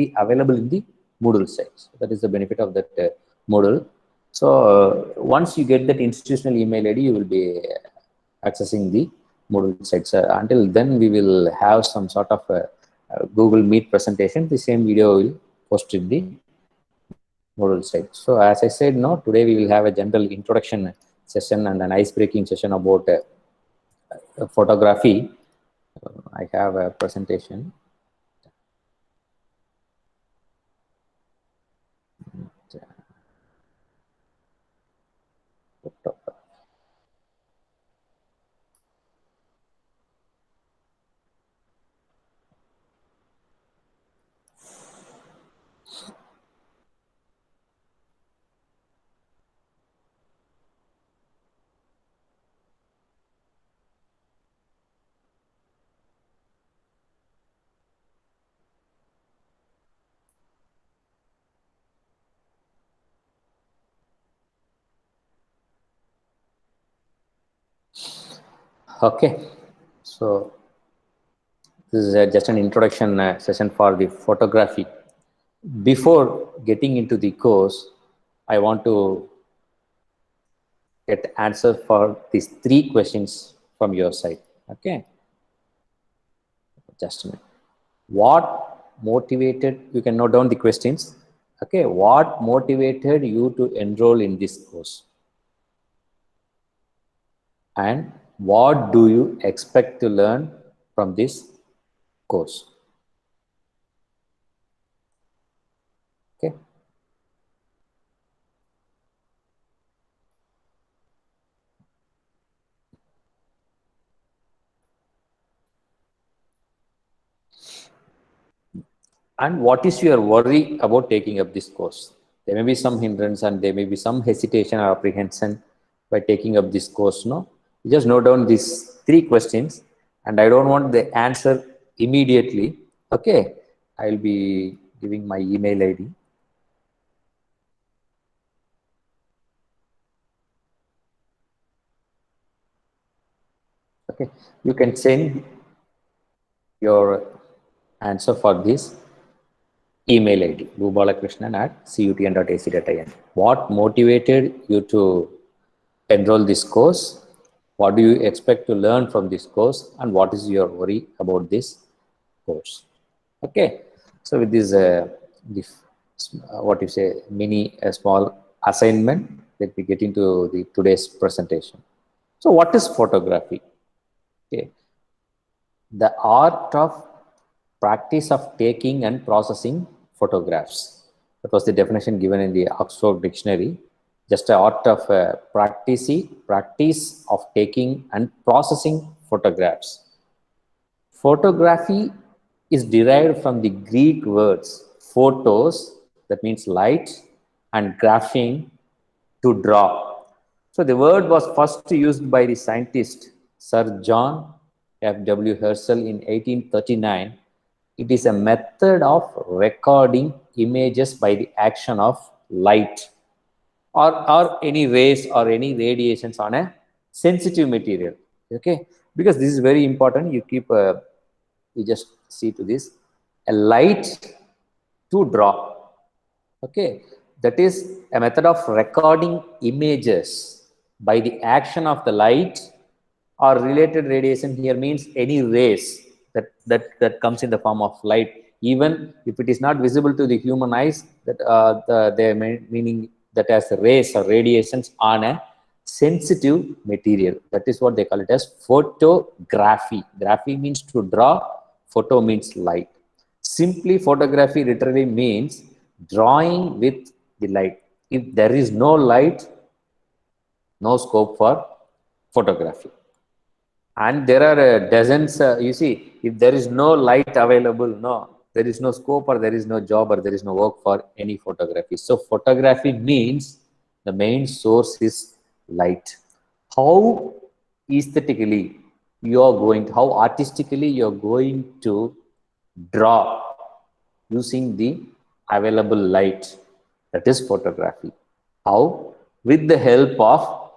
be available in the Moodle site. So that is the benefit of that Moodle. So once you get that institutional email ID, you will be accessing the Moodle sites. Until then, we will have some sort of Google Meet presentation. The same video will post in the Moodle site. So as I said, no, today we will have a general introduction session and an ice-breaking session about photography. I have a presentation. Okay, so this is just an introduction session for the photography. Before getting into the course, I want to get answer for these 3 questions from your side. Okay, just a minute. What motivated, you can note down the questions. Okay, what motivated you to enroll in this course? And what do you expect to learn from this course? Okay. And what is your worry about taking up this course? There may be some hindrance and there may be some hesitation or apprehension by taking up this course. No, you just note down these 3 questions, and I don't want the answer immediately. Okay, I'll be giving my email ID. Okay, you can send your answer for this email ID, bubalakrishnan@cutn.ac.in. What motivated you to enroll this course? What do you expect to learn from this course? And what is your worry about this course? Okay. So with this, what you say, small assignment, let me get into the today's presentation. So what is photography? Okay. The art of practice of taking and processing photographs. That was the definition given in the Oxford Dictionary. Just the art of practice of taking and processing photographs. Photography is derived from the Greek words photos, that means light, and graphing, to draw. So the word was first used by the scientist Sir John F.W. Herschel in 1839. It is a method of recording images by the action of light or any rays or any radiations on a sensitive material. Okay, because this is very important. You keep you just see to this, a light to draw. Okay, that is a method of recording images by the action of the light or related radiation. Here means any rays that comes in the form of light, even if it is not visible to the human eyes, that they meaning that as rays or radiations on a sensitive material. That is what they call it as photography. Graphy means to draw, photo means light. Simply, photography literally means drawing with the light. If there is no light, no scope for photography. And there are dozens, you see, if there is no light available, no, there is no scope or there is no job or there is no work for any photography. So photography means the main source is light. How aesthetically you are going to, how artistically you are going to draw using the available light, that is photography. How? With the help of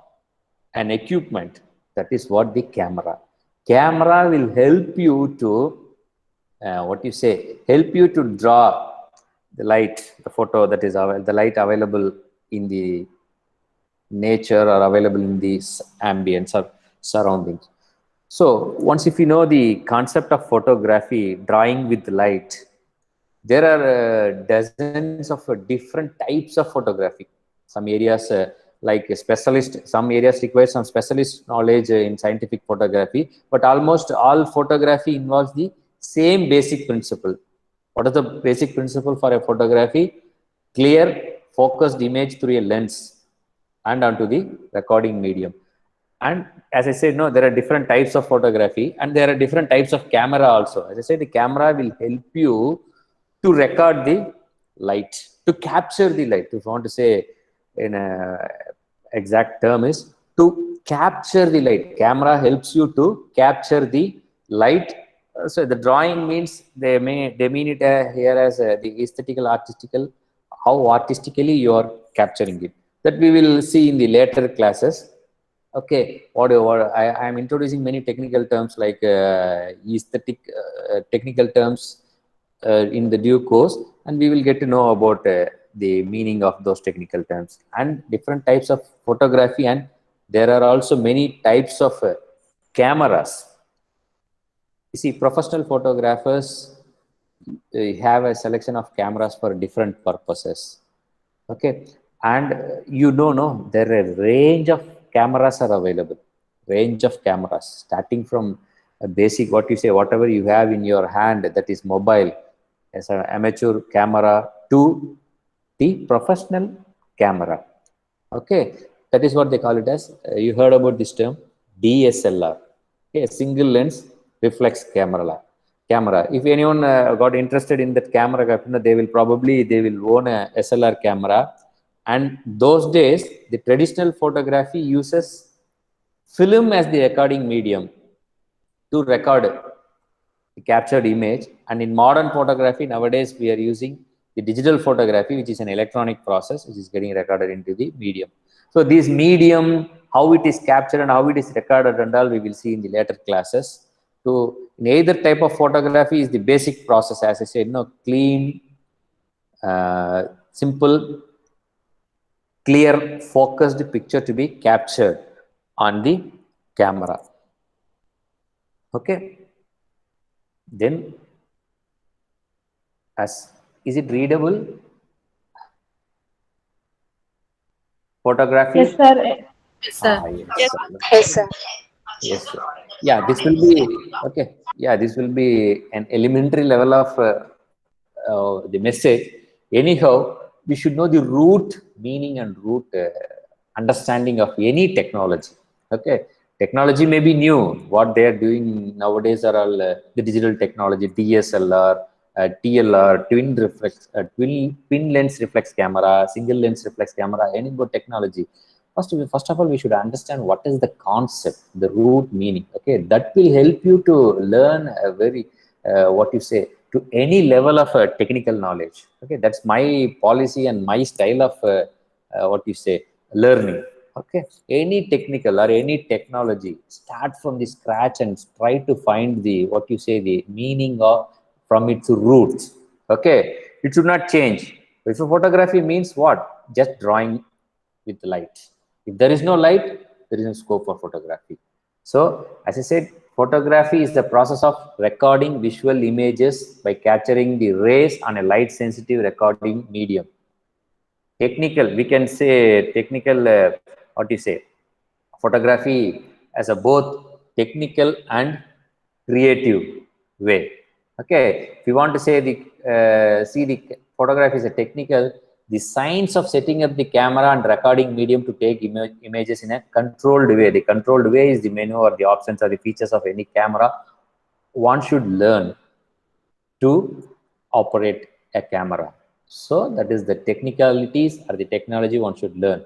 an equipment, that is what the camera. Camera will help you to, help you to draw the light, the photo that is the light available in the nature or available in the ambience or surroundings. So once if you know the concept of photography, drawing with light, there are dozens of different types of photography. Some areas like a specialist, some areas require some specialist knowledge in scientific photography, but almost all photography involves the same basic principle. What is the basic principle for a photography? Clear, focused image through a lens and onto the recording medium. And as I said, no, there are different types of photography and there are different types of camera also. As I said, the camera will help you to record the light, to capture the light. If you want to say in a exact term is to capture the light. Camera helps you to capture the light. So the drawing means they mean it here as the aesthetical, artistical, how artistically you are capturing it. That we will see in the later classes. Okay, what I am introducing many technical terms like aesthetic technical terms in the due course, and we will get to know about the meaning of those technical terms and different types of photography. And there are also many types of cameras. You see, professional photographers have a selection of cameras for different purposes. Okay, and you don't know there are a range of cameras are available. Range of cameras starting from a basic, what you say, whatever you have in your hand that is mobile as an amateur camera to the professional camera. Okay, that is what they call it as. You heard about this term DSLR. Okay, single lens reflex camera. If anyone got interested in that camera, they will own a SLR camera. And those days, the traditional photography uses film as the recording medium to record the captured image. And in modern photography nowadays, we are using the digital photography, which is an electronic process, which is getting recorded into the medium. So this medium, how it is captured and how it is recorded and all, we will see in the later classes. So in either type of photography is the basic process, as I said, clean, simple, clear, focused picture to be captured on the camera. Okay. Then, is it readable? Photography? Yes, sir. Yes, sir. Yes, sir. Yes, sir. Yes, sir. Yeah, this will be okay. Yeah, this will be an elementary level of the message. Anyhow, we should know the root meaning and root understanding of any technology. Okay, technology may be new. What they are doing nowadays are all the digital technology, DSLR, TLR, twin lens reflex camera, single lens reflex camera, any good technology. First of all, we should understand what is the concept, the root meaning. Okay, that will help you to learn a very what you say, to any level of technical knowledge. Okay, that's my policy and my style of what you say, learning. Okay, any technical or any technology, start from the scratch and try to find the what you say, the meaning of from its roots. Okay, it should not change. If a photography means what? Just drawing with light. If there is no light, there is no scope for photography. So, as I said, photography is the process of recording visual images by capturing the rays on a light sensitive recording medium. Technical, we can say technical, what do you say, photography as a both technical and creative way. Okay, if you want to say see the photography is a technical, the science of setting up the camera and recording medium to take images in a controlled way. The controlled way is the menu or the options or the features of any camera. One should learn to operate a camera. So that is the technicalities or the technology one should learn.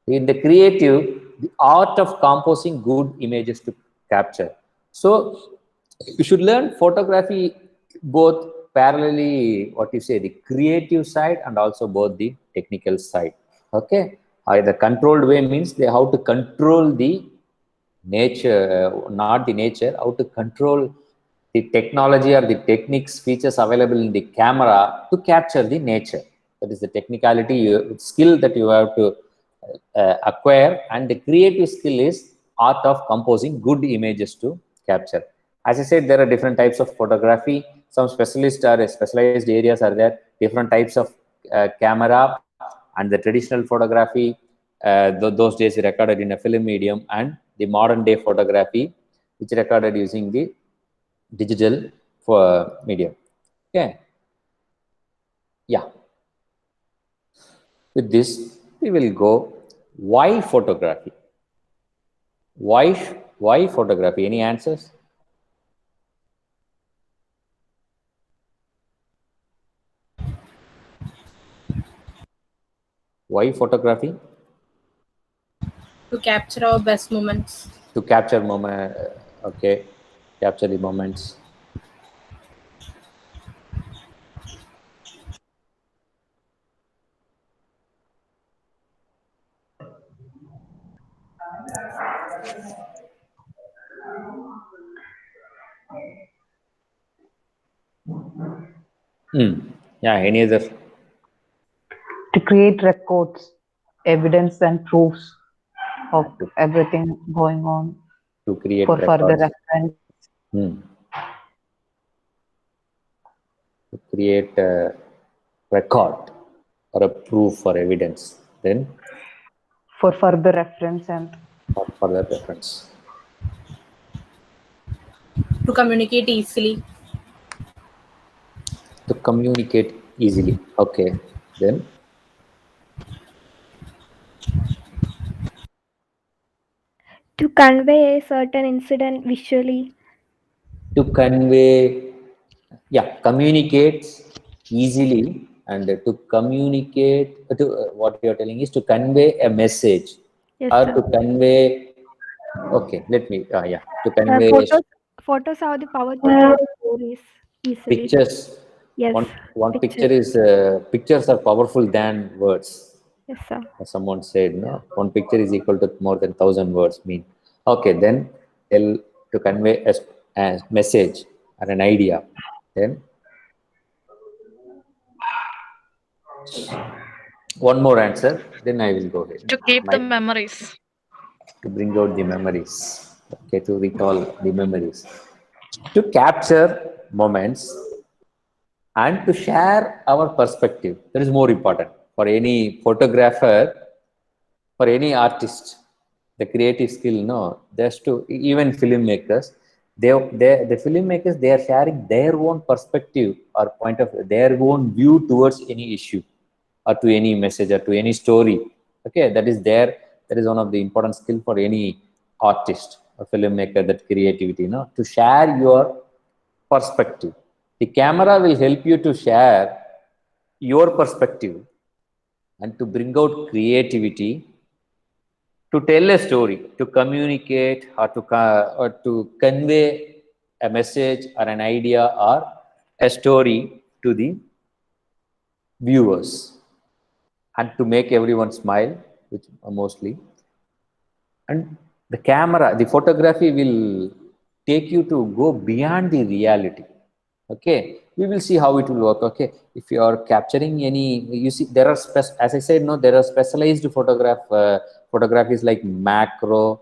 In the creative, the art of composing good images to capture. So you should learn photography both parallelly, what you say, the creative side and also both the technical side. Okay, the controlled way means they how to control the nature, not the nature, how to control the technology or the techniques features available in the camera to capture the nature. That is the technicality, skill that you have to acquire, and the creative skill is art of composing good images to capture. As I said, there are different types of photography. Some specialist or specialized areas are there. Different types of camera, and the traditional photography. Those days recorded in a film medium, and the modern day photography, which recorded using the digital for medium. Okay. Yeah. With this, we will go why photography. Why why photography? Any answers? Why photography? To capture our best moments. To capture moment. Okay, capture the moments. Yeah. Any other? To create records, evidence, and proofs of To, everything going on to create for further records. reference. Hmm. To create a record or a proof or evidence. Then For further reference and for further reference. To communicate easily. To communicate easily. Okay. Then To convey a certain incident visually. to convey, yeah, communicates easily, and to communicate to what you are telling is to convey a message, Yes, or sir. to convey, okay, let me yeah, to convey Photos have the power to tell stories easily. pictures. Yes, One picture pictures. is pictures are powerful than words. Yes, sir. As someone said, no, one picture is equal to more than 1,000 words mean. Okay, then tell, to convey a message or an idea. Then one more answer, then I will go ahead. To keep the My, memories. to bring out the memories. Okay, to recall the memories. To capture moments and to share our perspective. That is more important for any photographer, for any artist. The creative skill, no, there's to even filmmakers. The filmmakers, they are sharing their own perspective or point of their own view towards any issue, or to any message, or to any story. Okay, that is there. That is one of the important skill for any artist or filmmaker. That creativity, no, to share your perspective. The camera will help you to share your perspective and to bring out creativity, to tell a story, to communicate, or to convey a message or an idea or a story to the viewers, and to make everyone smile, which mostly. And the camera, the photography will take you to go beyond the reality. Okay, we will see how it will work. Okay, if you are capturing any, you see there are as I said, no, there are specialized photographies like macro,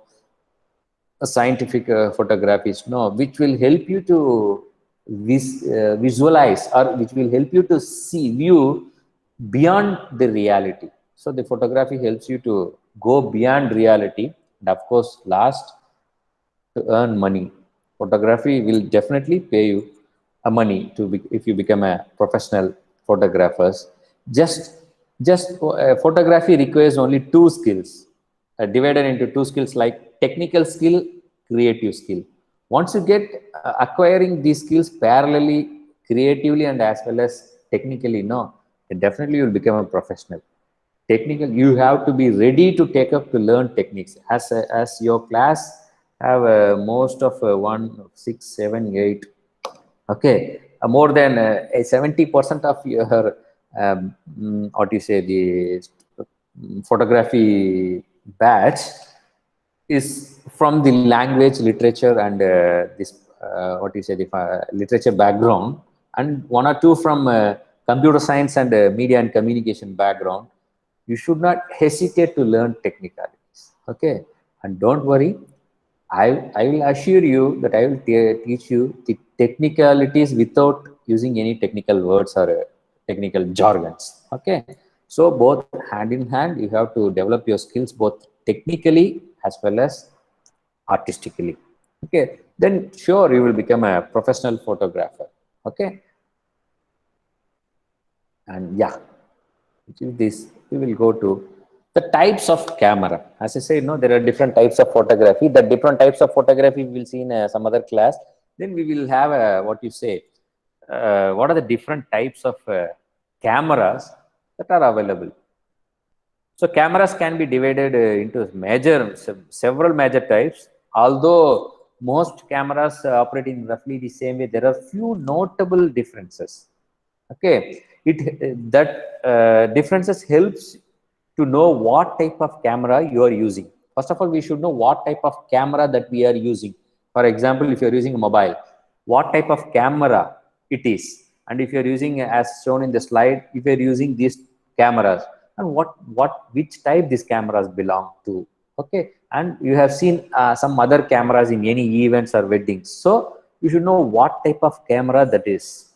scientific photographies, no, which will help you to visualize, or which will help you to see, view beyond the reality. So the photography helps you to go beyond reality. And of course, last, to earn money. Photography will definitely pay you a money to if you become a professional photographers. Just photography requires only two skills, divided into two skills, like technical skill, creative skill. Once you get acquiring these skills parallelly, creatively and as well as technically, no, then definitely you will become a professional. Technical, you have to be ready to take up to learn techniques. As your class have most of 1, 6, 7, 8, okay, more than 70% of your what you say, the photography batch is from the language, literature, and this what you say, the literature background, and one or two from computer science and media and communication background, you should not hesitate to learn technicalities. Okay, and don't worry, I will assure you that I will teach you the technicalities without using any technical words or technical jargons. Okay, so both hand in hand, you have to develop your skills both technically as well as artistically. Okay, then sure you will become a professional photographer. Okay, and yeah, with this we will go to the types of camera. As I say, there are different types of photography. The different types of photography we will see in some other class. Then we will have a, what you say, what are the different types of cameras that are available. So cameras can be divided into several major types. Although most cameras operate in roughly the same way, there are few notable differences. Okay, that differences helps to know what type of camera you are using. First of all, we should know what type of camera that we are using. For example, if you are using a mobile, what type of camera it is, and if you are using, as shown in the slide, if you are using these cameras, and which type these cameras belong to. Okay, and you have seen some other cameras in any events or weddings, so you should know what type of camera that is.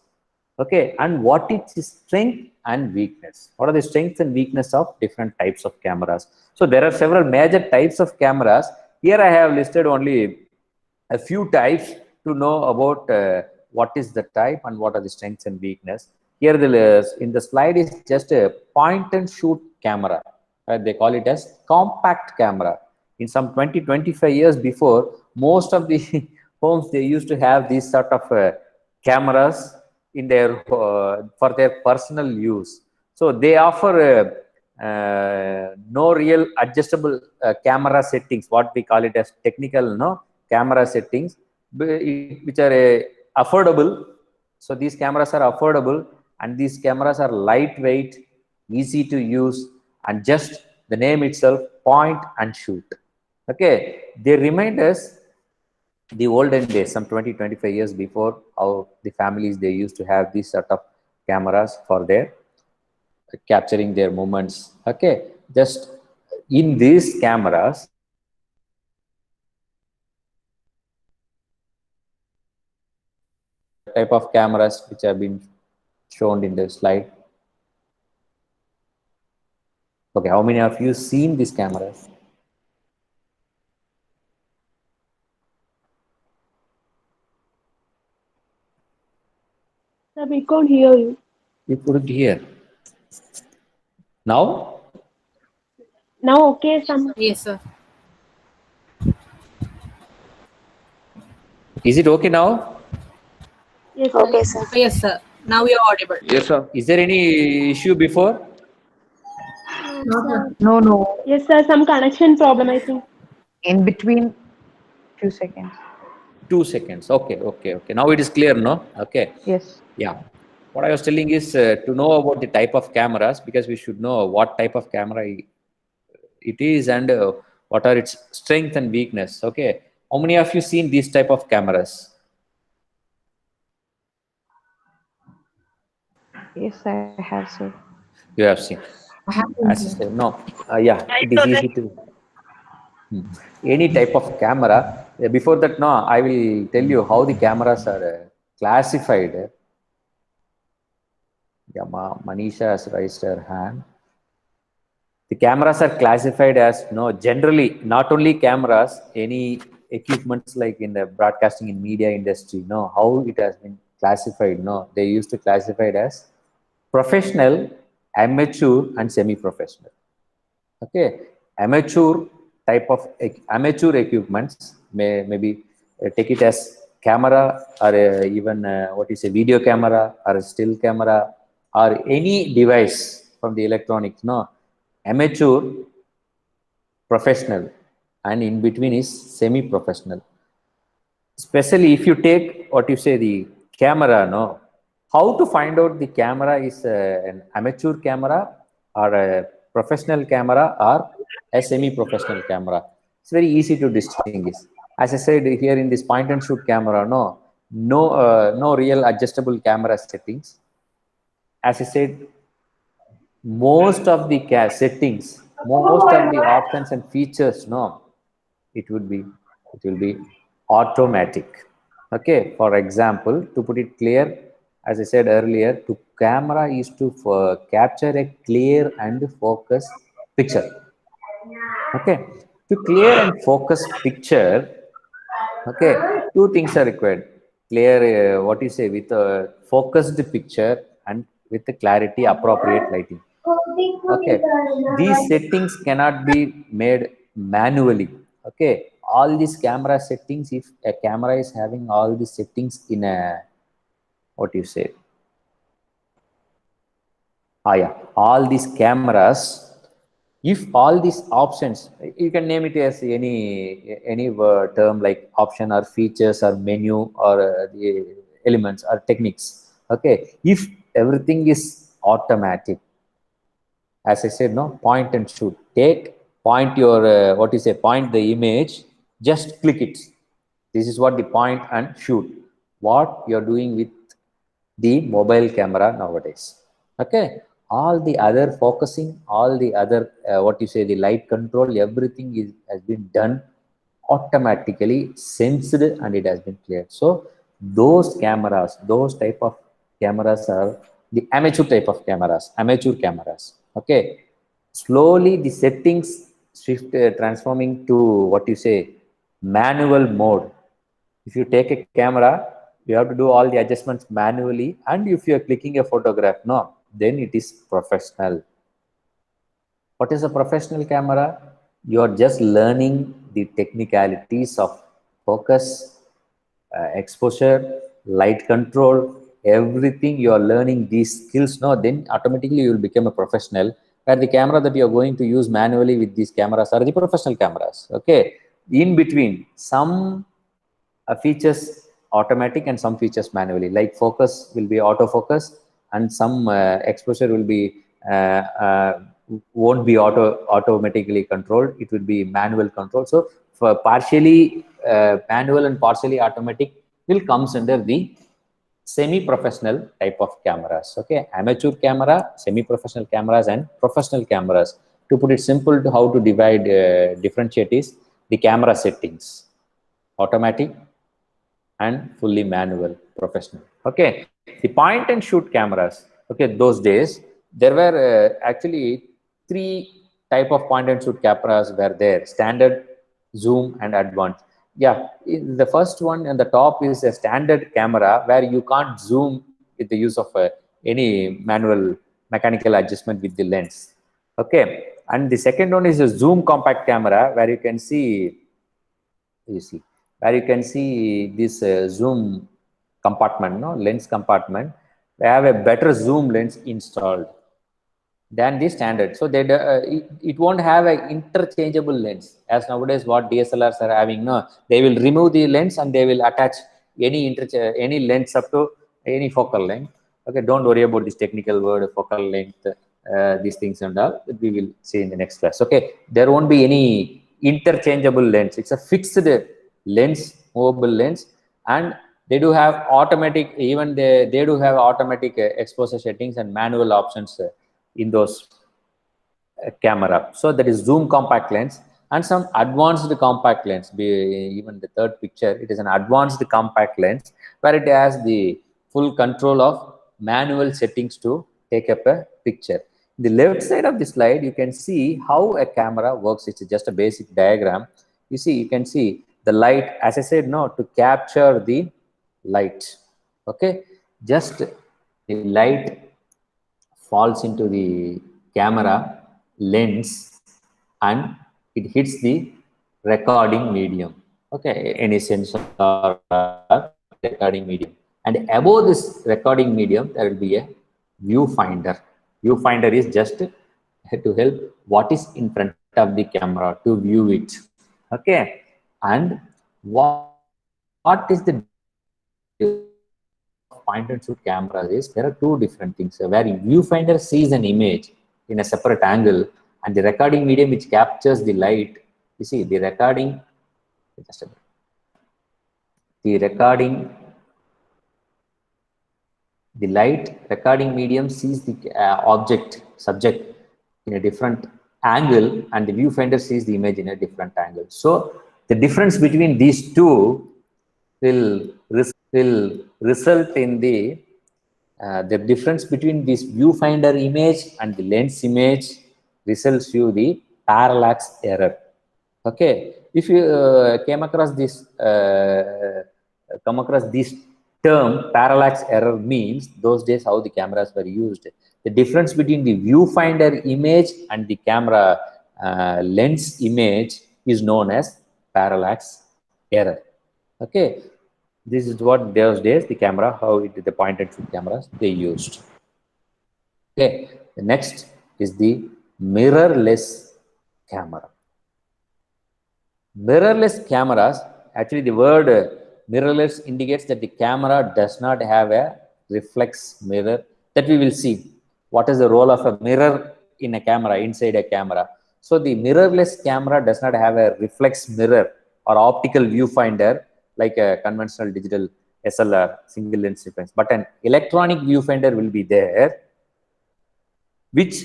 Okay, and what is its strength and weakness? What are the strengths and weakness of different types of cameras? So there are several major types of cameras. Here I have listed only a few types to know about what is the type and what are the strengths and weakness. Here in the slide is just a point and shoot camera. They call it as compact camera. In some 25 years before, most of the homes, they used to have these sort of cameras in their for their personal use. So they offer no real adjustable camera settings, what we call it as technical camera settings, which are affordable. So these cameras are affordable, and these cameras are lightweight, easy to use, and just the name itself, point and shoot. Okay, they remind us the olden days, some 20-25 years before, how the families, they used to have these sort of cameras for their capturing their moments. Okay, just in these cameras, type of cameras which have been shown in the slide. Okay, how many of you seen these cameras? Sir, we can't hear you. You couldn't hear. Now? Now, okay, some. Yes, sir. Is it okay now? Yes, sir. Okay, sir. Yes, sir. Now you're audible. Yes, sir. Is there any issue before? No. Yes, sir. Some connection problem, I think. In between, few seconds. 2 seconds. Okay. Now it is clear, no? Okay. Yes. Yeah. What I was telling is to know about the type of cameras, because we should know what type of camera it is and what are its strength and weakness. Okay. How many of you seen these type of cameras? Yes, I have, sir. You have seen. As I said, no. Yeah, it is easy to. Any type of camera. Before that, no, I will tell you how the cameras are classified. Yeah, Manisha has raised her hand. The cameras are classified as, generally, not only cameras, any equipments like in the broadcasting in media industry, how it has been classified, they used to classify it as professional, amateur, and semi-professional. Okay, amateur equipments, maybe take it as camera, or even what is a video camera, or a still camera, or any device from the electronics, amateur, professional, and in between is semi-professional. Especially if you take what you say the camera, how to find out the camera is an amateur camera or a professional camera or a semi-professional camera? It's very easy to distinguish. As I said here in this point and shoot camera, no real adjustable camera settings. As I said, most of the settings, most of the options and features, it will be automatic. Okay, for example, to put it clear, as I said earlier, to camera is to capture a clear and focus picture. Okay, to clear and focus picture, okay, two things are required. Clear, what you say, with a focused picture and with the clarity, appropriate lighting. Okay, these settings cannot be made manually. Okay, all these camera settings, if a camera is having all these settings in a, what you say, yeah, all these cameras, if all these options, you can name it as any term like option or features or menu or the elements or techniques. Okay, if everything is automatic, as I said, point and shoot. Point your, what you say, point the image, just click it. This is what the point and shoot. What you're doing with the mobile camera nowadays. Okay. All the other focusing, all the other, what you say, the light control, everything has been done automatically, sensed, and it has been cleared. So those cameras, those type of cameras are the amateur type of cameras, amateur cameras. Okay, slowly the settings shift, transforming to, what you say, manual mode. If you take a camera, you have to do all the adjustments manually, and if you are clicking a photograph, then it is professional. What is a professional camera? You are just learning the technicalities of focus, exposure, light control, everything. You are learning these skills. Then automatically you will become a professional. Where the camera that you are going to use manually with these cameras are the professional cameras. Okay, in between some features automatic and some features manually. Like focus will be autofocus, and some exposure will be won't be automatically controlled. It will be manual control. So for partially manual and partially automatic will comes under the semi-professional type of cameras. Okay, amateur camera, semi-professional cameras, and professional cameras. To put it simple, to how to divide, differentiate is the camera settings: automatic and fully manual, professional. Okay, the point and shoot cameras. Okay, those days there were actually three type of point and shoot cameras were there: standard, zoom, and advanced. Yeah, the first one and the top is a standard camera where you can't zoom with the use of any manual mechanical adjustment with the lens. Okay, and the second one is a zoom compact camera where you can see, where you can see this zoom compartment, lens compartment. They have a better zoom lens installed than the standard. So it won't have an interchangeable lens as nowadays what DSLRs are having. No, they will remove the lens and they will attach any lens up to any focal length. Okay, don't worry about this technical word, focal length, these things and all. We will see in the next class. Okay, there won't be any interchangeable lens. It's a fixed lens, movable lens, and they do have automatic, even they do have automatic exposure settings and manual options in those camera. So that is zoom compact lens, and some advanced compact lens. Even the third picture, it is an advanced compact lens where it has the full control of manual settings to take up a picture. The left side of the slide, you can see how a camera works. It's just a basic diagram. You can see the light, as I said, to capture the light. Okay, just the light falls into the camera lens and it hits the recording medium. Okay, any sensor recording medium, and above this recording medium there will be a viewfinder. Viewfinder is just to help what is in front of the camera to view it. Okay, and what is the point and shoot cameras is there are two different things where viewfinder sees an image in a separate angle, and the recording medium which captures the light. You see the recording, just a minute. the light recording medium sees the object subject in a different angle, and the viewfinder sees the image in a different angle. So the difference between these two will result in the difference between this viewfinder image and the lens image results you the parallax error. Okay, if you come across this term, parallax error means those days how the cameras were used. The difference between the viewfinder image and the camera lens image is known as parallax error. Okay, this is what those days the camera, how the point and shoot cameras they used. Okay, the next is the mirrorless camera. Mirrorless cameras, actually the word mirrorless indicates that the camera does not have a reflex mirror that we will see. What is the role of a mirror in a camera, inside a camera? So the mirrorless camera does not have a reflex mirror or optical viewfinder like a conventional digital SLR, single lens reference, but an electronic viewfinder will be there, which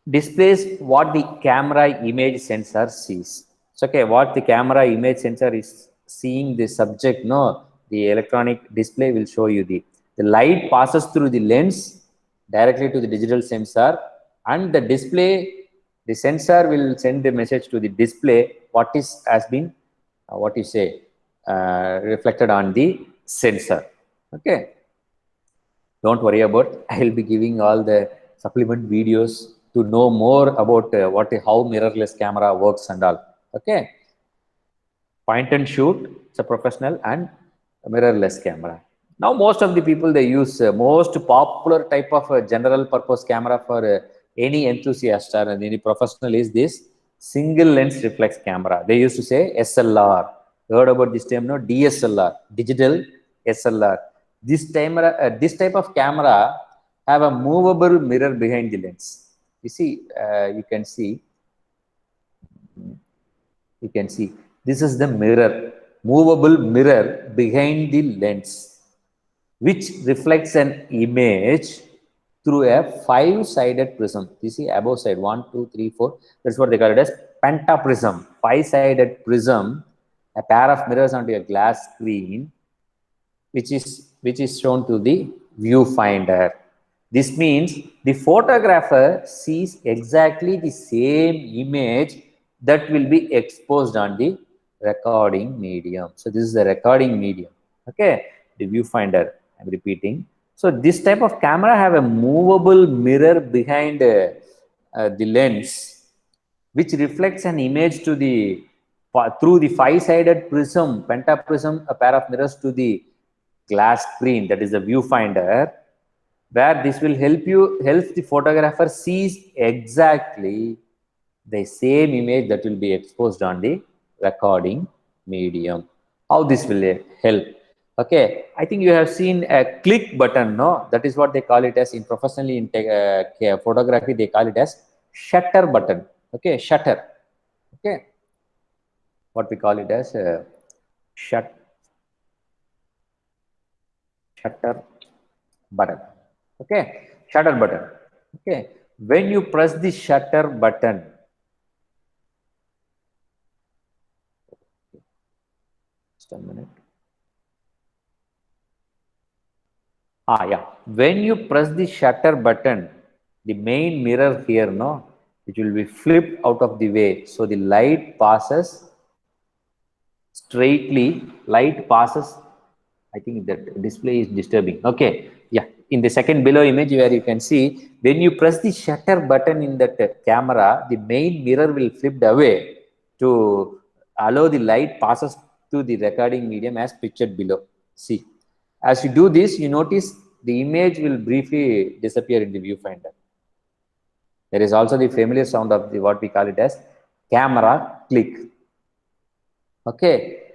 displays what the camera image sensor sees. So, okay, what the camera image sensor is seeing the subject, no, the electronic display will show you the light passes through the lens directly to the digital sensor, and the display, the sensor will send the message to the display what is has been reflected on the sensor. Okay, don't worry about, I will be giving all the supplement videos to know more about how mirrorless camera works and all. Okay, point and shoot, it's a professional and a mirrorless camera. Now most of the people they use most popular type of general purpose camera for any enthusiast or any professional is this single lens reflex camera. They used to say SLR. You heard about this term, no? DSLR, digital SLR. This type of camera have a movable mirror behind the lens. You see, you can see this is the mirror, movable mirror behind the lens, which reflects an image through a 5-sided prism. You see above side 1, 2, 3, 4. That's what they call it as pentaprism. 5-sided prism, a pair of mirrors onto a glass screen, which is shown to the viewfinder. This means the photographer sees exactly the same image that will be exposed on the recording medium. So this is the recording medium. Okay, the viewfinder, I'm repeating. So this type of camera have a movable mirror behind the lens, which reflects an image to the through the 5-sided prism, pentaprism, a pair of mirrors to the glass screen, that is the viewfinder, where this will help the photographer sees exactly the same image that will be exposed on the recording medium. How this will help? Okay, I think you have seen a click button, no? That is what they call it as in professionally in photography, they call it as shutter button. Okay, shutter. Okay, what we call it as shutter button. Okay, shutter button. Okay, when you press the shutter button, just a minute. Yeah, when you press the shutter button, the main mirror here, no, it will be flipped out of the way. So the light passes straightly, I think that display is disturbing. Okay, yeah, in the second below image where you can see, when you press the shutter button in that camera, the main mirror will flip away to allow the light passes to the recording medium as pictured below. See, as you do this, you notice the image will briefly disappear in the viewfinder. There is also the familiar sound of what we call it as camera click. Okay,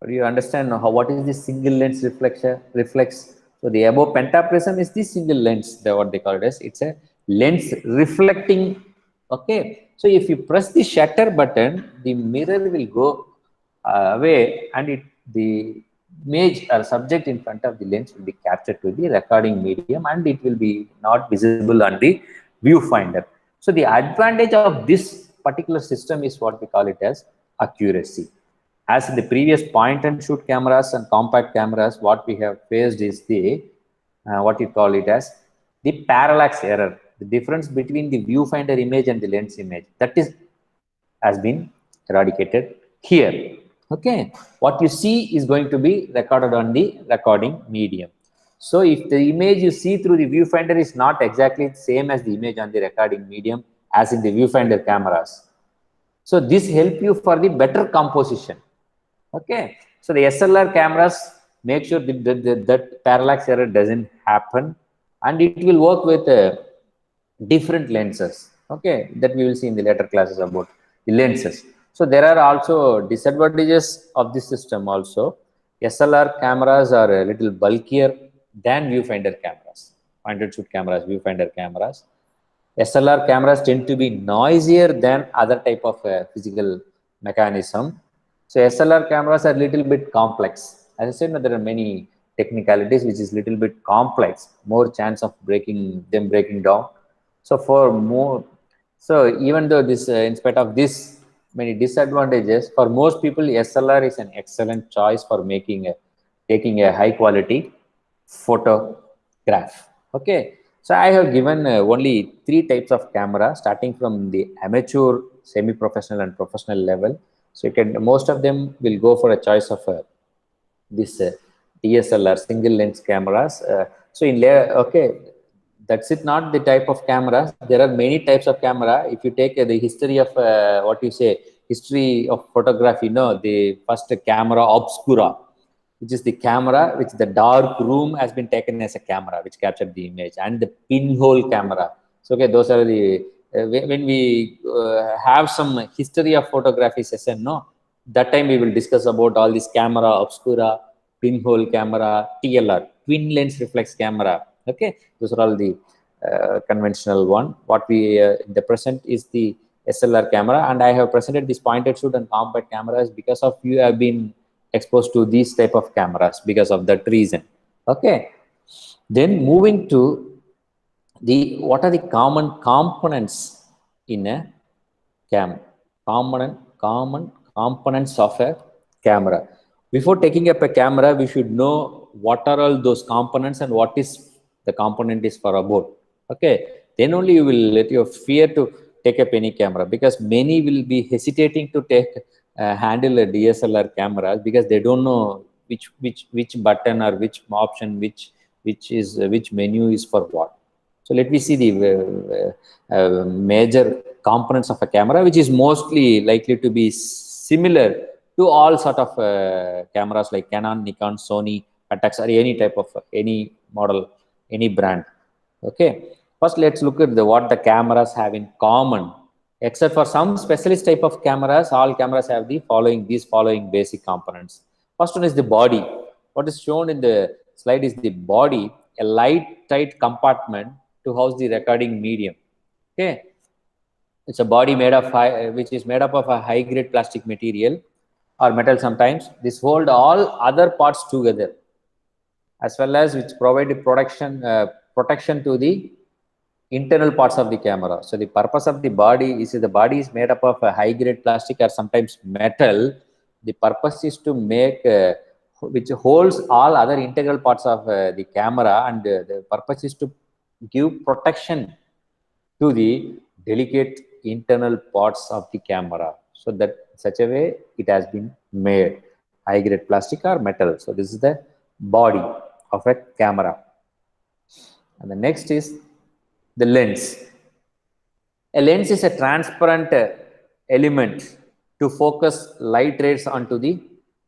do you understand now what is the single lens reflex? So the above pentaprism is the single lens, what they call it as. It's a lens reflecting. Okay, so if you press the shutter button, the mirror will go away, and the image or subject in front of the lens will be captured to the recording medium, and it will be not visible on the viewfinder. So the advantage of this particular system is what we call it as accuracy. As in the previous point and shoot cameras and compact cameras, what we have faced is the what you call it as the parallax error, the difference between the viewfinder image and the lens image, that is has been eradicated here. Okay, what you see is going to be recorded on the recording medium. So if the image you see through the viewfinder is not exactly the same as the image on the recording medium as in the viewfinder cameras, so this help you for the better composition. Okay, so the SLR cameras make sure that parallax error doesn't happen, and it will work with different lenses. Okay, that we will see in the later classes about the lenses. So there are also disadvantages of this system also. SLR cameras are a little bulkier than viewfinder cameras, point and shoot cameras, viewfinder cameras. SLR cameras tend to be noisier than other type of physical mechanism. So SLR cameras are a little bit complex. As I said, there are many technicalities which is little bit complex, more chance of breaking down. So for more, so even though this, in spite of this many disadvantages, for most people, SLR is an excellent choice for taking a high quality photograph. Okay, so I have given only 3 types of camera, starting from the amateur, semi-professional, and professional level. So you can, most of them will go for a choice of this DSLR single lens cameras. So in layer, okay, that's it. Not the type of cameras. There are many types of camera. If you take the history of what you say, history of photography, the first camera obscura, which is the camera which the dark room has been taken as a camera which captured the image, and the pinhole camera. So okay, those are the when we have some history of photography session, that time we will discuss about all this camera obscura, pinhole camera, TLR, twin lens reflex camera. Okay, those are all the conventional one. What we in the present is the SLR camera, and I have presented this point and shoot and compact cameras because of you have been exposed to these type of cameras because of that reason. Okay, then moving to the what are the common components in a common components of a camera. Before taking up a camera, we should know what are all those components and what is the component is for about. Okay, then only you will let your fear to take up any camera, because many will be hesitating to take handle a DSLR cameras because they don't know which button or which option, which menu is for what. So let me see the major components of a camera, which is mostly likely to be similar to all sort of cameras like Canon, Nikon, Sony, Pentax, or any type of any model, any brand. Okay, first let's look at what the cameras have in common. Except for some specialist type of cameras, all cameras have these following basic components. First one is the body. What is shown in the slide is the body, a light tight compartment to house the recording medium. Okay, it's a body made of which is made up of a high grade plastic material or metal sometimes. This hold all other parts together, as well as which provide protection to the internal parts of the camera. So the purpose of the body is the body is made up of a high grade plastic or sometimes metal. The purpose is to make which holds all other integral parts of the camera, and the purpose is to give protection to the delicate internal parts of the camera. So that such a way it has been made, high grade plastic or metal. So this is the body of a camera. And the next is the lens. A lens is a transparent element to focus light rays onto the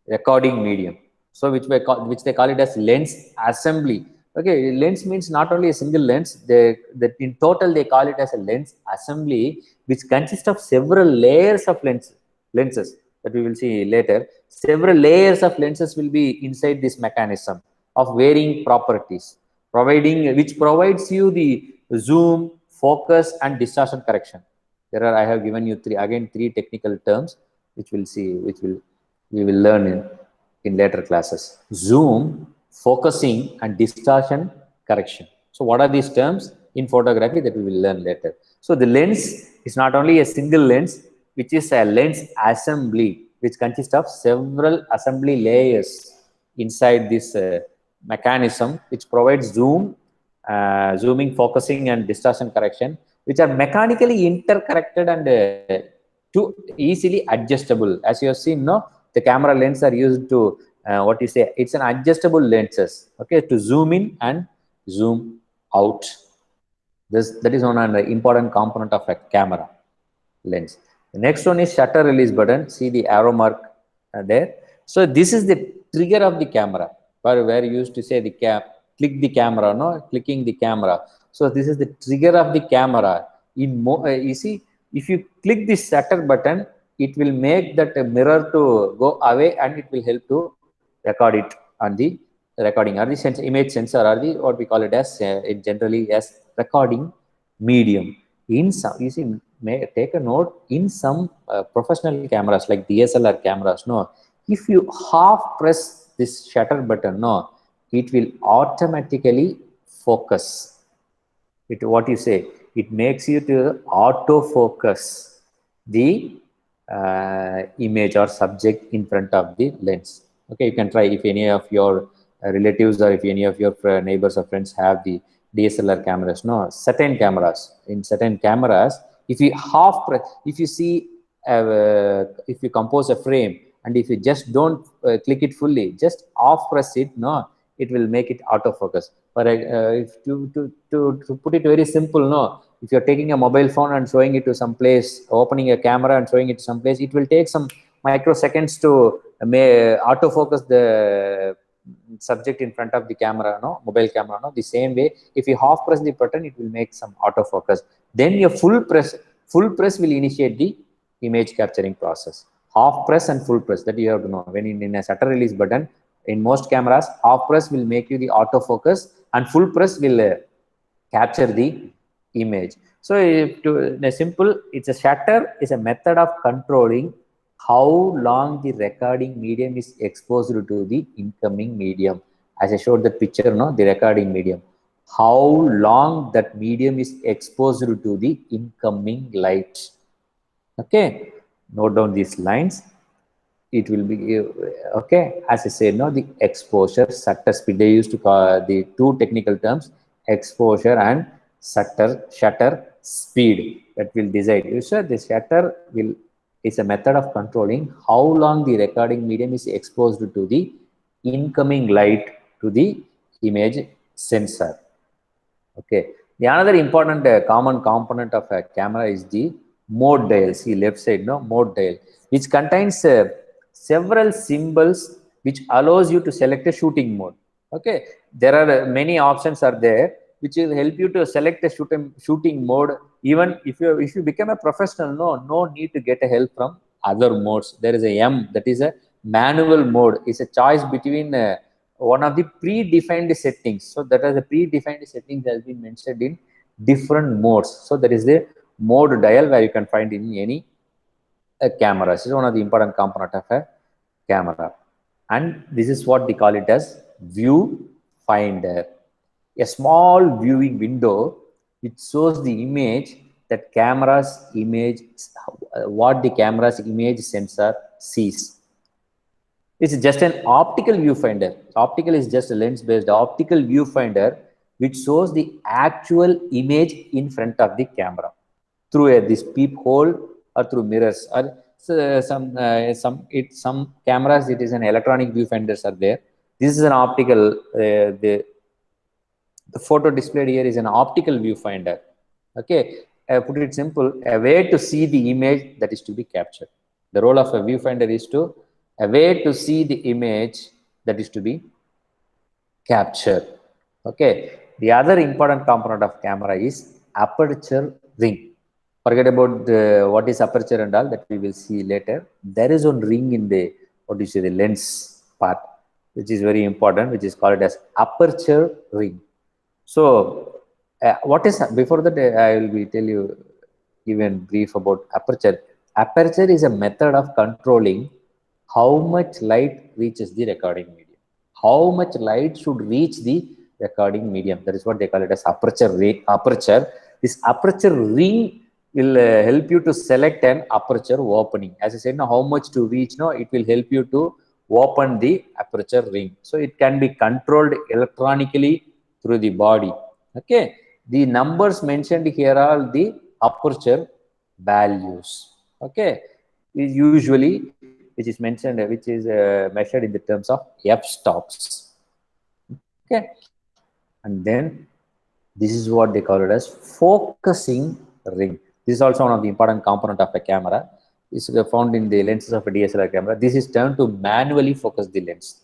recording medium. So which they call it as lens assembly. Okay, lens means not only a single lens. In total they call it as a lens assembly, which consists of several layers of lenses that we will see later. Several layers of lenses will be inside this mechanism of varying properties, which provides you the zoom, focus, and distortion correction. I have given you three technical terms, which we will learn in later classes. Zoom, focusing, and distortion correction. So what are these terms in photography that we will learn later? So the lens is not only a single lens, which is a lens assembly, which consists of several assembly layers inside this mechanism, which provides zooming, focusing, and distortion correction, which are mechanically interconnected and too easily adjustable. As you have seen, no, the camera lens are used to what you say, it's an adjustable lenses, okay, to zoom in and zoom out. That is one of the important component of a camera lens. The next one is shutter release button. See the arrow mark there. So this is the trigger of the camera, where you used to say the click the camera, no, clicking the camera. So this is the trigger of the camera. You see, if you click this shutter button, it will make that mirror to go away, and it will help to record it on the recording, or the image sensor, or the what we call it as generally as recording medium. In some, you see, take a note, in some professional cameras like DSLR cameras, no, if you half press this shutter button, no, it will automatically focus it. What you say, it makes you to auto focus the image or subject in front of the lens. Okay, you can try if any of your relatives or if any of your neighbors or friends have the DSLR cameras, no, certain cameras, in certain cameras, if you half press, if you see if you compose a frame, and if you just don't click it fully, just off press it, no, it will make it autofocus. But if to put it very simple, no, if you're taking a mobile phone and showing it to some place, opening a camera and showing it to some place, it will take some microseconds to autofocus the subject in front of the camera, no, mobile camera, no. The same way, if you half press the button, it will make some autofocus. Then your full press will initiate the image capturing process. Half press and full press, that you have to know. When in a shutter release button, in most cameras, half press will make you the autofocus, and full press will capture the image. So in a simple, it's a shutter is a method of controlling how long the recording medium is exposed to the incoming medium. As I showed the picture, no, the recording medium, how long that medium is exposed to the incoming light. Okay, note down these lines. It will be okay. As I said, no, the exposure, shutter speed, they used to call the two technical terms, exposure and shutter speed, that will decide. So the shutter will is a method of controlling how long the recording medium is exposed to the incoming light to the image sensor. Okay, the another important common component of a camera is the mode dial. See left side, no, mode dial, which contains several symbols which allows you to select a shooting mode. Okay, there are many options are there which will help you to select a shooting mode. Even if you become a professional, no need to get a help from other modes. There is a M, that is a manual mode, is a choice between one of the predefined settings. So that is the predefined settings has been mentioned in different modes. So there is the mode dial where you can find in any camera. This is one of the important component of a camera, and this is what they call it as view finder, a small viewing window which shows the image that camera's image, what the camera's image sensor sees. It's just an optical viewfinder. Optical is just a lens-based optical viewfinder which shows the actual image in front of the camera through this peephole or through mirrors. Or some cameras, it is an electronic viewfinders are there. This is an optical. The photo displayed here is an optical viewfinder. Okay, put it simple, a way to see the image that is to be captured. The role of a viewfinder is to a way to see the image that is to be captured. Okay, the other important component of camera is aperture ring. Forget about what is aperture and all, that we will see later. There is one ring in the what you say, the lens part, which is very important, which is called as aperture ring. So what is, before that I will be tell you even brief about aperture. Aperture is a method of controlling how much light reaches the recording medium. How much light should reach the recording medium? That is what they call it as aperture ring. Aperture. This aperture ring will help you to select an aperture opening. As I said, now how much to reach? Now it will help you to open the aperture ring. So it can be controlled electronically through the body. Okay, the numbers mentioned here are the aperture values. Okay, is usually which is mentioned, which is measured in the terms of f-stops. Okay, and then this is what they call it as focusing ring. This is also one of the important component of a camera. This is found in the lenses of a DSLR camera. This is termed to manually focus the lens.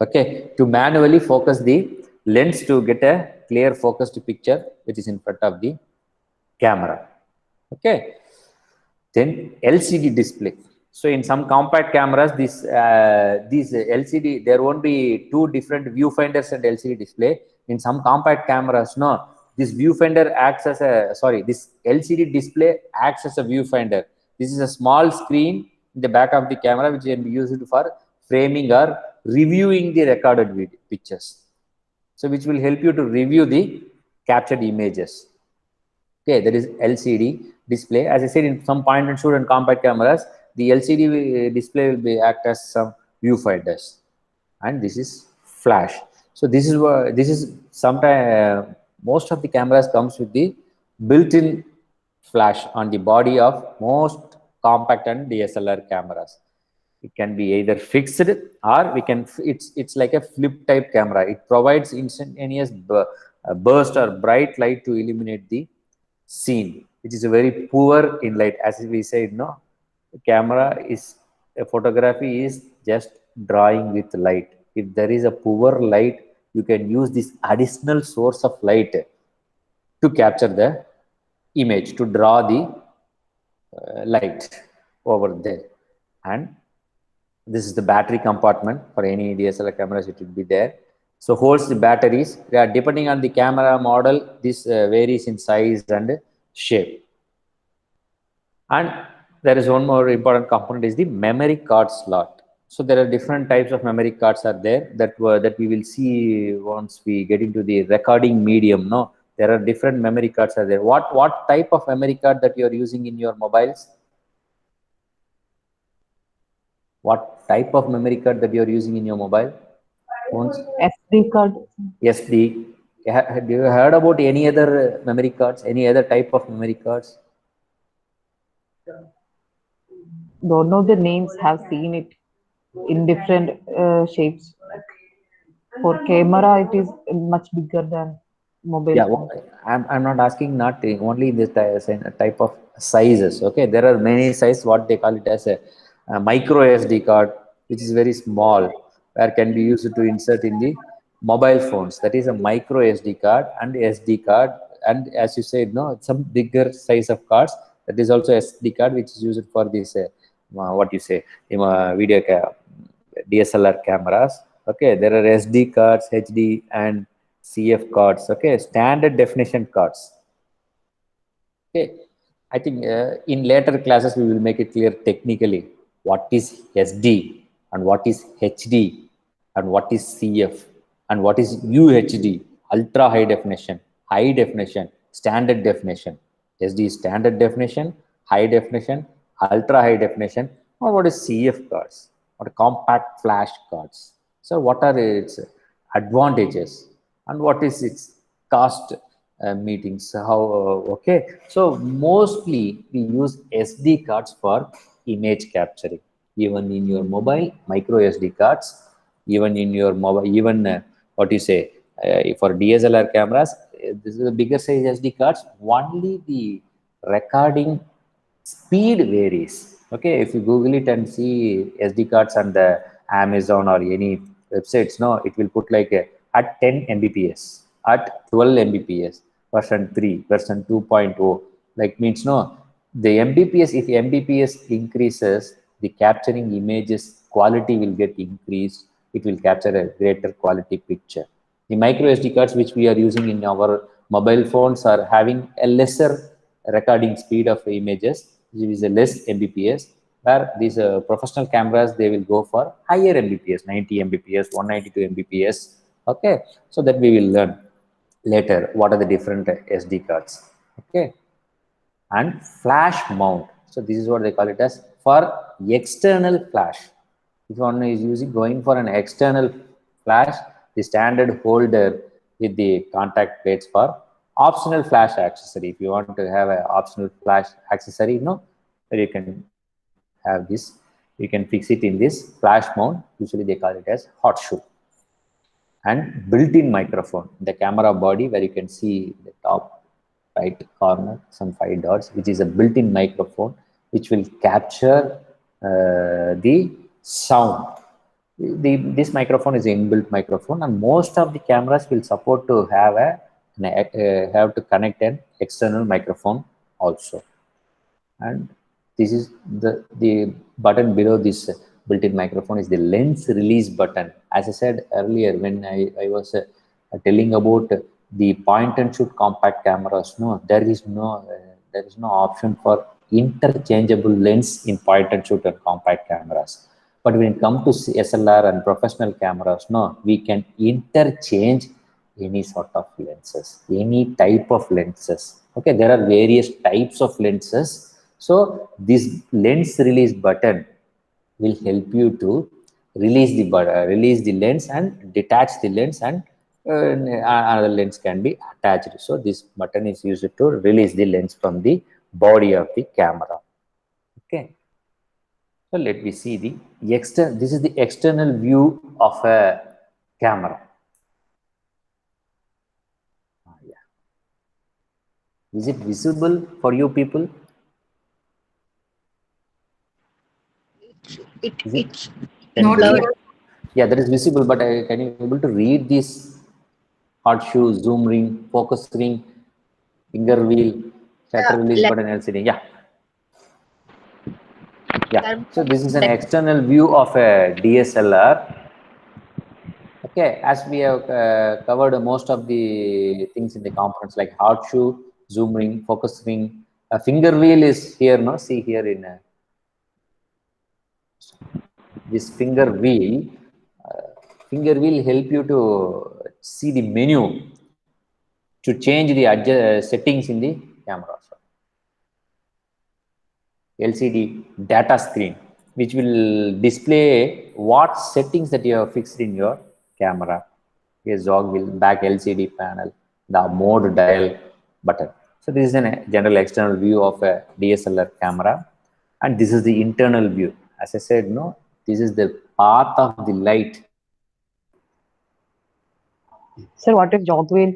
Okay, to manually focus the lens to get a clear focused picture which is in front of the camera. Okay, then LCD display. So in some compact cameras, these LCD, there won't be two different viewfinders and LCD display. In some compact cameras, no, this viewfinder acts as a, sorry, this LCD display acts as a viewfinder. This is a small screen in the back of the camera which can be used for framing or reviewing the recorded video pictures. So which will help you to review the captured images. Okay, that is LCD display. As I said, in some point and shoot and compact cameras, the LCD display will be act as some viewfinders, and this is flash. So this is what this is. Sometimes most of the cameras comes with the built-in flash on the body of most compact and DSLR cameras. It can be either fixed or we can. It's like a flip type camera. It provides instantaneous burst or bright light to illuminate the scene, which is a very poor in light. As we said, no, camera is a photography is just drawing with light. If there is a poor light, you can use this additional source of light to capture the image, to draw the light over there. And this is the battery compartment for any DSLR cameras. It will be there. So holds the batteries. Yeah, depending on the camera model, this varies in size and shape. And there is one more important component is the memory card slot. So there are different types of memory cards are there that we will see once we get into the recording medium. No, there are different memory cards are there. What type of memory card that you are using in your mobiles? What type of memory card that you are using in your mobile phones? SD card. SD. Have you heard about any other memory cards? Any other type of memory cards? Don't know the names. Have seen it in different shapes. For camera, it is much bigger than mobile Yeah, phone. I'm not asking not only this type of sizes. Okay, there are many sizes. What they call it as a micro SD card, which is very small, where can be used to insert in the mobile phones. That is a micro SD card and SD card. And as you said, no, some bigger size of cards. That is also SD card, which is used for this what you say video DSLR cameras. Okay, there are SD cards, HD and CF cards. Okay, standard definition cards. Okay, I think in later classes we will make it clear technically what is SD and what is HD and what is CF and what is UHD, ultra high definition, standard definition. SD is standard definition, high definition, ultra high definition. Or what is CF cards? What are compact flash cards? So what are its advantages and what is its cost meetings? How okay? So mostly we use SD cards for image capturing. Even in your mobile, micro SD cards. Even in your mobile, even what you say for DSLR cameras, this is a bigger size SD cards. Only the recording speed varies. Okay, if you Google it and see SD cards on the Amazon or any websites, no, it will put like at 10 Mbps, at 12 Mbps, version 3, version 2.0. Like means no, the Mbps, if Mbps increases, the capturing images quality will get increased. It will capture a greater quality picture. The micro SD cards which we are using in our mobile phones are having a lesser recording speed of images, which is a less Mbps. where these professional cameras, they will go for higher Mbps, 90 Mbps, 192 Mbps. Okay, so that we will learn later what are the different SD cards. Okay, and flash mount. So this is what they call it as for external flash. If one is using going for an external flash, the standard holder with the contact plates for optional flash accessory. If you want to have an optional flash accessory, where you can have this, you can fix it in this flash mount. Usually they call it as hot shoe. And built-in microphone, the camera body where you can see the top right corner, some 5 dots, which is a built-in microphone, which will capture the sound. This microphone is an inbuilt microphone, and most of the cameras will support to have have to connect an external microphone also. And this is the button below this built-in microphone is the lens release button. As I said earlier, when I was telling about the point and shoot compact cameras, there is no option for interchangeable lens in point and shoot and compact cameras. But when it comes to SLR and professional cameras, we can interchange any sort of lenses, any type of lenses. Okay, there are various types of lenses. So this lens release button will help you to release the lens and detach the lens, and another lens can be attached. So this button is used to release the lens from the body of the camera. Okay. So let me see this is the external view of a camera. Yeah. Is it visible for you people? It's Can not you- blurred. Yeah, that is visible, but can you able to read this hot shoe, zoom ring, focus ring, finger wheel, shutter release button, LCD? Yeah. Yeah. So this is an external view of a DSLR. Okay, as we have covered most of the things in the components like hot shoe, zoom ring, focus ring, a finger wheel is here. No, see here in this finger wheel. Finger wheel help you to see the menu to change the settings in the camera. LCD data screen, which will display what settings that you have fixed in your camera. Here's jog wheel, back LCD panel, the mode dial button. So this is a general external view of a DSLR camera, and this is the internal view. As I said, this is the path of the light. Sir, what is jog wheel?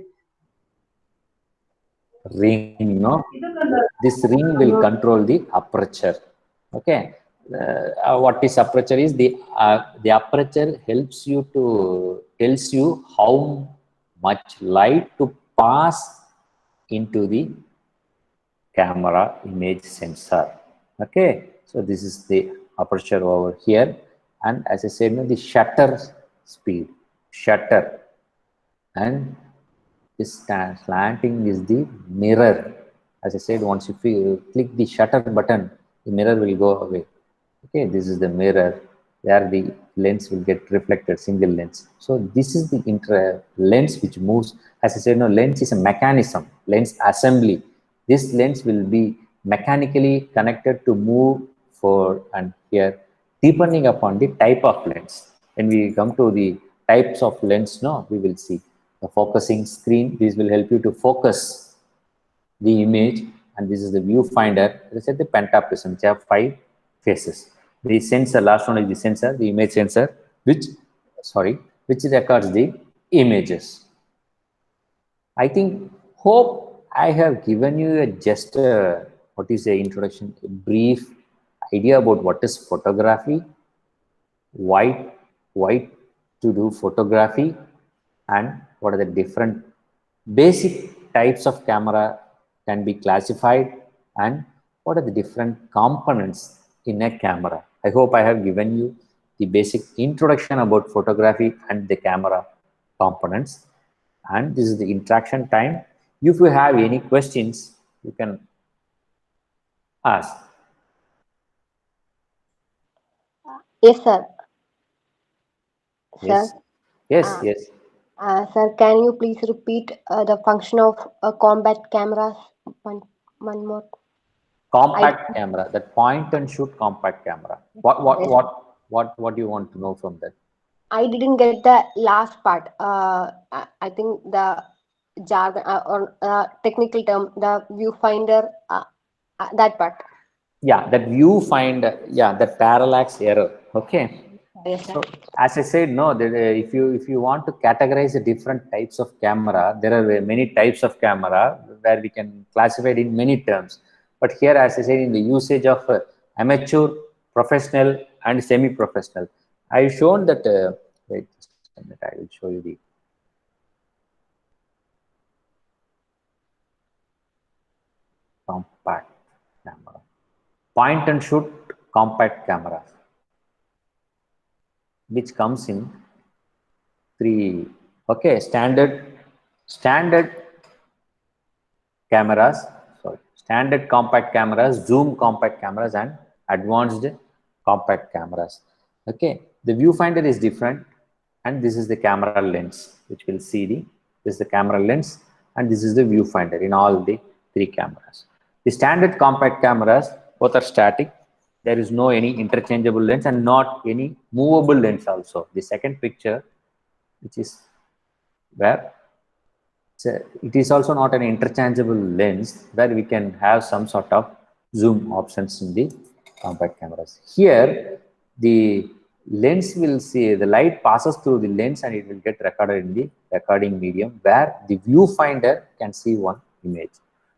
Ring, this ring will control the aperture. Okay, what is aperture is the aperture helps you to tells you how much light to pass into the camera image sensor. Okay, so this is the aperture over here, and as I said, the shutter speed, and this slanting is the mirror. As I said, once you click the shutter button, the mirror will go away. Okay, this is the mirror where the lens will get reflected, single lens. So this is the lens which moves. As I said, lens is a mechanism, lens assembly. This lens will be mechanically connected to move forward and here, depending upon the type of lens. When we come to the types of lens, we will see the focusing screen. This will help you to focus the image, and this is the viewfinder. As I said, the pentaprism, which have 5 faces. The sensor, last one is the sensor, the image sensor, which records the images. I hope I have given you just a introduction, a brief idea about what is photography, why to do photography, and what are the different basic types of camera can be classified, and what are the different components in a camera. I hope I have given you the basic introduction about photography and the camera components. And this is the interaction time. If you have any questions, you can ask. Yes, sir. Yes. Sir, Yes. uh, Yes. sir, can you please repeat the function of combat cameras? One, one more. Compact camera. That point and shoot compact camera. Yes. What do you want to know from that? I didn't get the last part. I think the jargon or technical term, the viewfinder, that part. Yeah, that viewfinder. Yeah, that parallax error. Okay. Yes, sir. So as I said, no, that, if you want to categorize the different types of camera, there are many types of camera where we can classify it in many terms. But here, as I said, in the usage of amateur, professional, and semi-professional, I've shown that. Wait, just a minute, I will show you the compact camera, point and shoot compact camera, which comes in three. Okay, standard cameras, sorry, standard compact cameras, zoom compact cameras, and advanced compact cameras. Okay, the viewfinder is different, and this is the camera lens, which we'll see this is the camera lens, and this is the viewfinder in all the three cameras. The standard compact cameras both are static. There is no any interchangeable lens and not any movable lens also. The second picture, which is where so it is also not an interchangeable lens where we can have some sort of zoom options in the compact cameras. Here, the lens will see the light passes through the lens and it will get recorded in the recording medium where the viewfinder can see one image.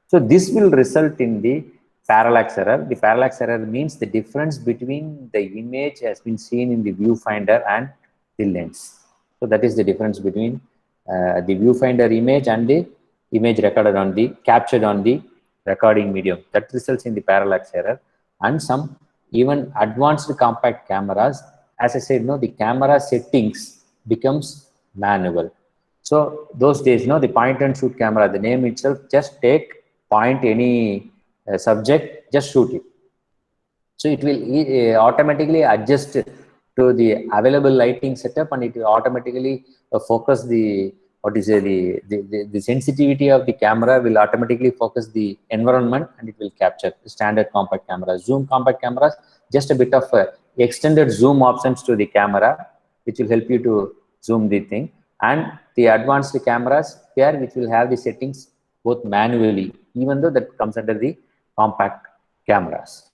So this will result in the parallax error. The parallax error means the difference between the image has been seen in the viewfinder and the lens. So that is the difference between the viewfinder image and the image recorded on the captured on the recording medium. That results in the parallax error. And some even advanced compact cameras, as I said, no, the camera settings becomes manual. So those days, the point and shoot camera, the name itself, just take point any subject, just shoot it. So it will automatically adjust to the available lighting setup, and it will automatically focus the what is it, the sensitivity of the camera will automatically focus the environment, and it will capture the standard compact cameras. Zoom compact cameras, just a bit of extended zoom options to the camera, which will help you to zoom the thing, and the advanced cameras here, which will have the settings both manually, even though that comes under the compact cameras.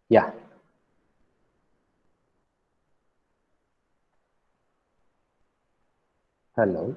Yeah. Hello.